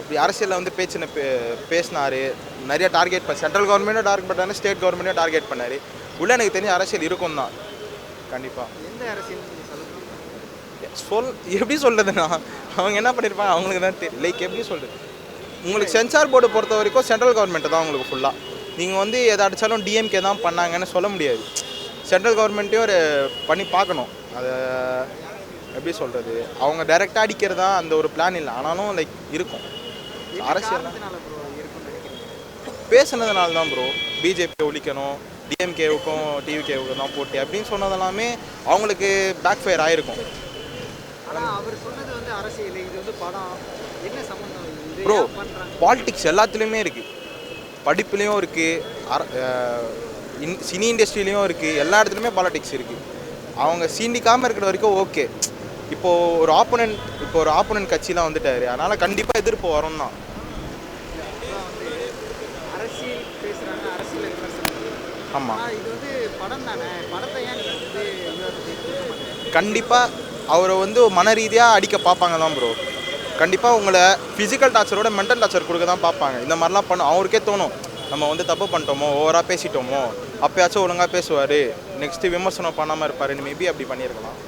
இப்படி அரசியலில் வந்து பேசினார். நிறைய டார்கெட் சென்ட்ரல் கவர்மெண்ட்டும் டார்கெட் பண்ணாரு, ஸ்டேட் கவர்மெண்ட்டும் டார்கெட் பண்ணார். உள்ளே எனக்கு தெரிஞ்ச அரசியல் இருக்கும் தான் கண்டிப்பாக. எந்த அரசியல் எப்படி சொல்கிறதுண்ணா, அவங்க என்ன பண்ணியிருப்பாங்க அவங்களுக்கு தான் தெரியும். லைக் எப்படி சொல்கிறது, உங்களுக்கு சென்சார் போர்டு பொறுத்த வரைக்கும் சென்ட்ரல் கவர்மெண்ட்டு தான் உங்களுக்கு ஃபுல்லாக. நீங்கள் வந்து எதை அடித்தாலும் டிஎம்கே தான் பண்ணாங்கன்னு சொல்ல முடியாது. சென்ட்ரல் கவர்மெண்ட்டையும் ஒரு பண்ணி பார்க்கணும். அதை எப்படி சொல்கிறது, அவங்க டைரெக்டாக அடிக்கிறது தான் அந்த ஒரு பிளான் இல்லை. ஆனாலும் லைக் இருக்கும் அரசியல் பேசுனதுனால தான் ப்ரோ. பிஜேபி ஒழிக்கணும், டிஎம்கேவுக்கும் டிவிகேவுக்கும் தான் போட்டி அப்படின்னு சொன்னதெல்லாமே அவங்களுக்கு பேக் ஃபயர் ஆகிருக்கும். ஆனால் அவர் சொன்னது வந்து அரசியல், இது வந்து படம், என்ன சம்மந்தம் ப்ரோ? பாலிடிக்ஸ் எல்லாத்துலேயுமே இருக்குது, படிப்புலேயும் இருக்குது, சினி இண்டஸ்ட்ரியிலையும் இருக்குது, எல்லா இடத்துலையுமே பாலிடிக்ஸ் இருக்குது. அவங்க சீண்டிக்காமல் இருக்கிற வரைக்கும் ஓகே. இப்போது ஒரு ஆப்போனன்ட் கட்சியெலாம் வந்துட்டார், அதனால் கண்டிப்பாக எதிர்ப்பு வரும் தான். அரசியல் பேசுகிறாங்க, அரசியல் விமர்சனம். ஆமாம், இது வந்து படம் தானே, படத்தை ஏன் கண்டிப்பாக அவரை வந்து மன ரீதியாக அடிக்க பார்ப்பாங்க தான் ப்ரோ. கண்டிப்பாக உங்களை ஃபிசிக்கல் டார்ச்சரோட மென்டல் டார்ச்சர் கொடுக்க தான் பார்ப்பாங்க. இந்த மாதிரிலாம் அவருக்கே தோணும், நம்ம வந்து தப்பு பண்ணிட்டோமோ, ஓவராக பேசிட்டோமோ, அப்போயாச்சும் ஒழுங்காக பேசுவார், நெக்ஸ்ட்டு விமர்சனம் பண்ணாமல் இருப்பார், மேபி அப்படி பண்ணியிருக்கலாம்.